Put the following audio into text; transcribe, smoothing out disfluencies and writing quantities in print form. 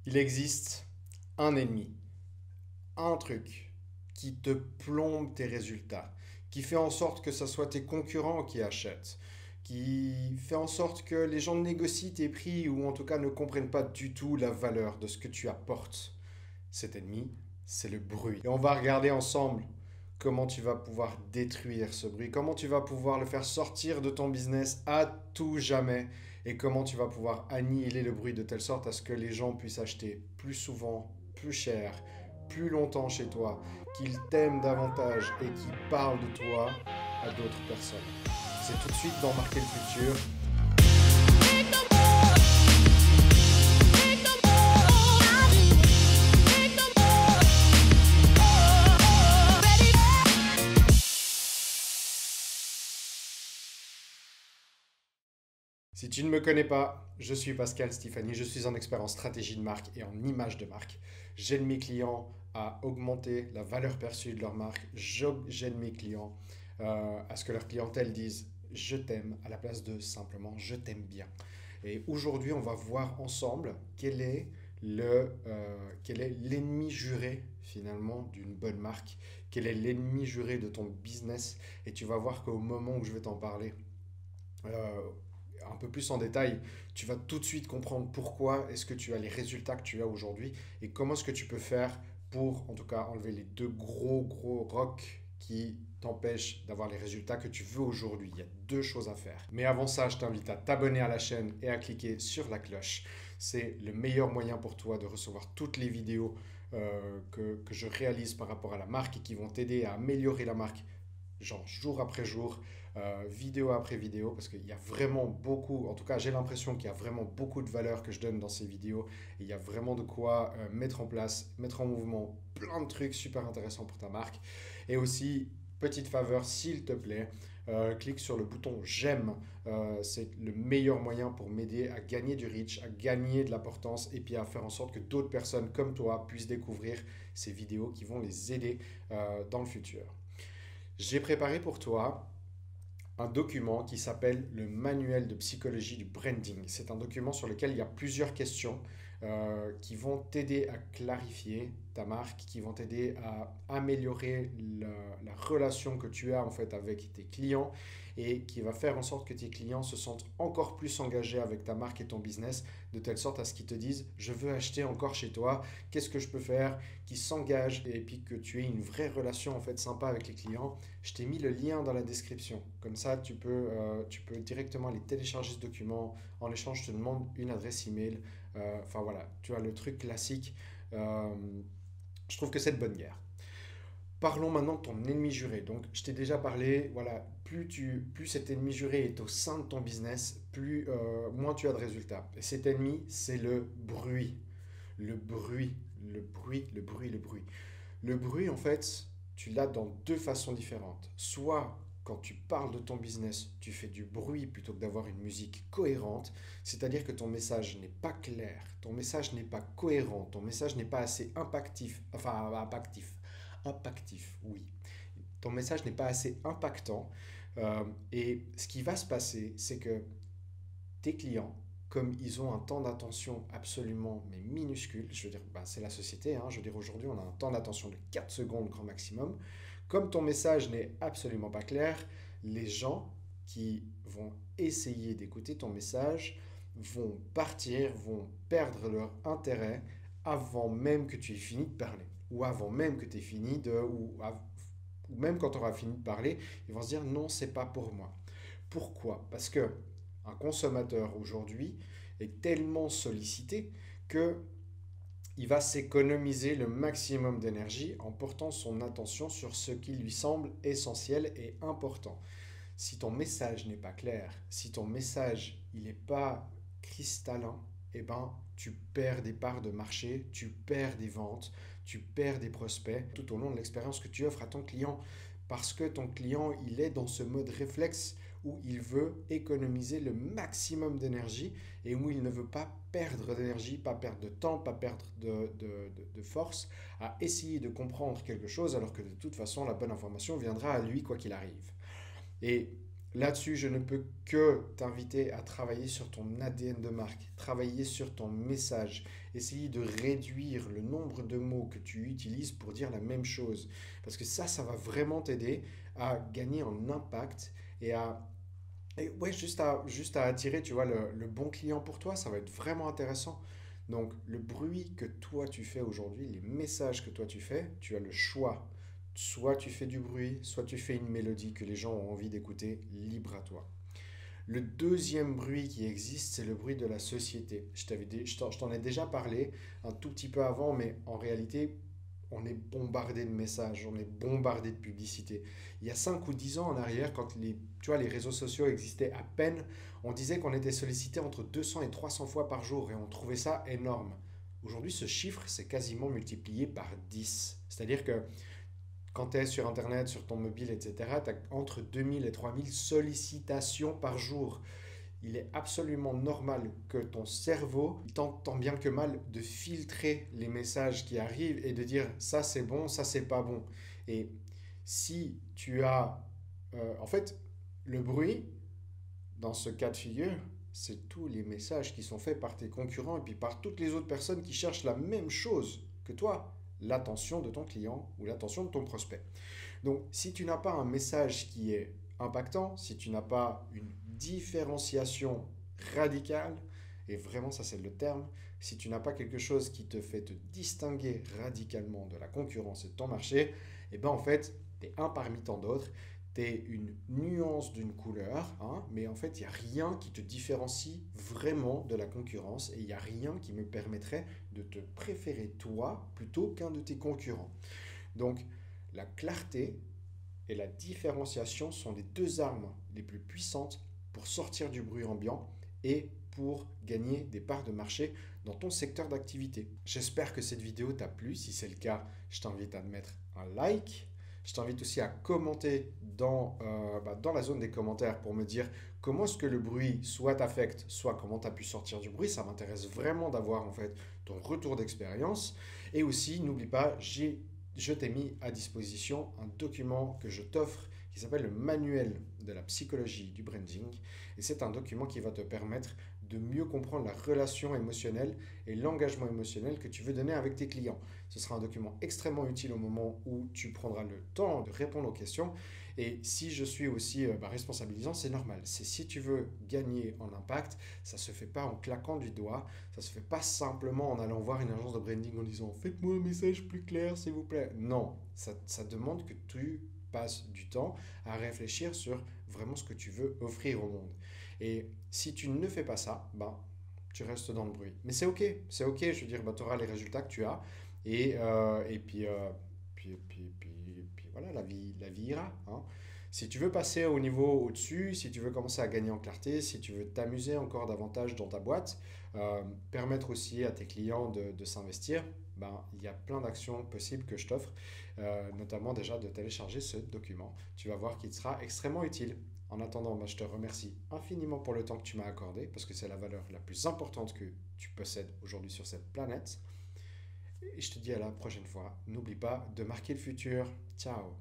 Il existe un ennemi, un truc qui te plombe tes résultats, qui fait en sorte que ce soit tes concurrents qui achètent, qui fait en sorte que les gens négocient tes prix ou en tout cas ne comprennent pas du tout la valeur de ce que tu apportes. Cet ennemi, c'est le bruit. Et on va regarder ensemble comment tu vas pouvoir détruire ce bruit, comment tu vas pouvoir le faire sortir de ton business à tout jamais et comment tu vas pouvoir annihiler le bruit de telle sorte à ce que les gens puissent acheter plus souvent, plus cher, plus longtemps chez toi, qu'ils t'aiment davantage et qu'ils parlent de toi à d'autres personnes. C'est tout de suite dans Marquer le futur. Si tu ne me connais pas, je suis Pascal Stéphanie, je suis un expert en stratégie de marque et en image de marque. J'aide mes clients à augmenter la valeur perçue de leur marque. J'aide mes clients à ce que leur clientèle dise je t'aime à la place de simplement je t'aime bien. Et aujourd'hui, on va voir ensemble quel est l'ennemi juré finalement d'une bonne marque, quel est l'ennemi juré de ton business. Et tu vas voir qu'au moment où je vais t'en parler, euh, un peu plus en détail, tu vas tout de suite comprendre pourquoi est-ce que tu as les résultats que tu as aujourd'hui et comment est-ce que tu peux faire pour, en tout cas, enlever les deux gros rocs qui t'empêchent d'avoir les résultats que tu veux aujourd'hui. Il y a deux choses à faire. Mais avant ça, je t'invite à t'abonner à la chaîne et à cliquer sur la cloche. C'est le meilleur moyen pour toi de recevoir toutes les vidéos que je réalise par rapport à la marque et qui vont t'aider à améliorer la marque, genre jour après jour, vidéo après vidéo, parce qu'il y a vraiment beaucoup, en tout cas j'ai l'impression qu'il y a vraiment beaucoup de valeur que je donne dans ces vidéos, et il y a vraiment de quoi mettre en place, mettre en mouvement plein de trucs super intéressants pour ta marque. Et aussi, petite faveur, s'il te plaît, clique sur le bouton j'aime. C'est le meilleur moyen pour m'aider à gagner du reach, à gagner de l'importance et puis à faire en sorte que d'autres personnes comme toi puissent découvrir ces vidéos qui vont les aider dans le futur. J'ai préparé pour toi un document qui s'appelle le manuel de psychologie du branding. C'est un document sur lequel il y a plusieurs questions qui vont t'aider à clarifier ta marque, qui vont t'aider à améliorer la relation que tu as en fait avec tes clients et qui va faire en sorte que tes clients se sentent encore plus engagés avec ta marque et ton business, de telle sorte à ce qu'ils te disent je veux acheter encore chez toi, qu'est-ce que je peux faire, qui s'engagent et puis que tu aies une vraie relation en fait sympa avec les clients. Je t'ai mis le lien dans la description. Comme ça, tu peux directement aller télécharger ce document. En échange, je te demande une adresse email. Enfin voilà, tu as le truc classique. Euh, je trouve que c'est de bonne guerre. Parlons maintenant de ton ennemi juré. Donc, je t'ai déjà parlé, voilà, plus cet ennemi juré est au sein de ton business, moins tu as de résultats. Et cet ennemi, c'est le bruit. Le bruit, le bruit, le bruit, le bruit. Le bruit, en fait, tu l'as dans deux façons différentes. Soit quand tu parles de ton business, tu fais du bruit plutôt que d'avoir une musique cohérente, c'est-à-dire que ton message n'est pas clair, ton message n'est pas cohérent, ton message n'est pas assez impactif, oui. Ton message n'est pas assez impactant. Et ce qui va se passer, c'est que tes clients, comme ils ont un temps d'attention absolument mais minuscule, je veux dire, bah, c'est la société, hein, je veux dire, aujourd'hui on a un temps d'attention de 4 secondes grand maximum, comme ton message n'est absolument pas clair, les gens qui vont essayer d'écouter ton message vont partir, vont perdre leur intérêt avant même que tu aies fini de parler, ou avant même que tu aies fini de, ou même quand tu auras fini de parler, ils vont se dire non, c'est pas pour moi. Pourquoi? Parce que un consommateur aujourd'hui est tellement sollicité que il va s'économiser le maximum d'énergie en portant son attention sur ce qui lui semble essentiel et important. Si ton message n'est pas clair, si ton message il n'est pas cristallin, eh ben, tu perds des parts de marché, tu perds des ventes, tu perds des prospects tout au long de l'expérience que tu offres à ton client. Parce que ton client, il est dans ce mode réflexe où il veut économiser le maximum d'énergie et où il ne veut pas perdre d'énergie, pas perdre de temps, pas perdre de force à essayer de comprendre quelque chose alors que de toute façon, la bonne information viendra à lui quoi qu'il arrive. Et là-dessus, je ne peux que t'inviter à travailler sur ton ADN de marque, travailler sur ton message, essayer de réduire le nombre de mots que tu utilises pour dire la même chose. Parce que ça va vraiment t'aider à gagner en impact et ouais, juste à attirer, tu vois, le bon client pour toi. Ça va être vraiment intéressant. Donc, le bruit que toi tu fais aujourd'hui, les messages que toi tu fais, tu as le choix. Soit tu fais du bruit, soit tu fais une mélodie que les gens ont envie d'écouter, libre à toi. Le deuxième bruit qui existe, c'est le bruit de la société. Je t'en ai déjà parlé un tout petit peu avant, mais en réalité, on est bombardé de messages, on est bombardé de publicités. Il y a 5 ou 10 ans en arrière, quand tu vois, les réseaux sociaux existaient à peine, on disait qu'on était sollicité entre 200 et 300 fois par jour et on trouvait ça énorme. Aujourd'hui, ce chiffre s'est quasiment multiplié par 10. C'est-à-dire que quand tu es sur Internet, sur ton mobile, etc., tu as entre 2000 et 3000 sollicitations par jour. Il est absolument normal que ton cerveau tente tant bien que mal de filtrer les messages qui arrivent et de dire ça c'est bon, ça c'est pas bon. Et si tu as... en fait, le bruit, dans ce cas de figure, c'est tous les messages qui sont faits par tes concurrents et puis par toutes les autres personnes qui cherchent la même chose que toi, l'attention de ton client ou l'attention de ton prospect. Donc, si tu n'as pas un message qui est impactant, si tu n'as pas une différenciation radicale, et vraiment ça c'est le terme, si tu n'as pas quelque chose qui te fait te distinguer radicalement de la concurrence et de ton marché, et ben en fait, tu es un parmi tant d'autres, tu es une nuance d'une couleur, hein, mais en fait, il n'y a rien qui te différencie vraiment de la concurrence et il n'y a rien qui me permettrait de te préférer toi plutôt qu'un de tes concurrents. Donc, la clarté et la différenciation sont les deux armes les plus puissantes pour sortir du bruit ambiant et pour gagner des parts de marché dans ton secteur d'activité. J'espère que cette vidéo t'a plu. Si c'est le cas, je t'invite à mettre un like. Je t'invite aussi à commenter dans la zone des commentaires pour me dire comment est-ce que le bruit soit t'affecte, soit comment tu as pu sortir du bruit. Ça m'intéresse vraiment d'avoir en fait ton retour d'expérience. Et aussi, n'oublie pas, je t'ai mis à disposition un document que je t'offre qui s'appelle le manuel de la psychologie du branding. Et c'est un document qui va te permettre de mieux comprendre la relation émotionnelle et l'engagement émotionnel que tu veux donner avec tes clients. Ce sera un document extrêmement utile au moment où tu prendras le temps de répondre aux questions. Et si je suis aussi responsabilisant, c'est normal. C'est si tu veux gagner en impact, ça ne se fait pas en claquant du doigt, ça ne se fait pas simplement en allant voir une agence de branding en disant faites-moi un message plus clair s'il vous plaît. Non, ça demande que tu passes du temps à réfléchir sur vraiment ce que tu veux offrir au monde. Et si tu ne fais pas ça, ben, tu restes dans le bruit. Mais c'est ok, je veux dire, ben, tu auras les résultats que tu as. Et puis voilà, la vie ira, hein. Si tu veux passer au niveau au-dessus, si tu veux commencer à gagner en clarté, si tu veux t'amuser encore davantage dans ta boîte, permettre aussi à tes clients de s'investir, ben, il y a plein d'actions possibles que je t'offre, notamment déjà de télécharger ce document. Tu vas voir qu'il te sera extrêmement utile. En attendant, ben, je te remercie infiniment pour le temps que tu m'as accordé, parce que c'est la valeur la plus importante que tu possèdes aujourd'hui sur cette planète. Et je te dis à la prochaine fois. N'oublie pas de marquer le futur. Ciao.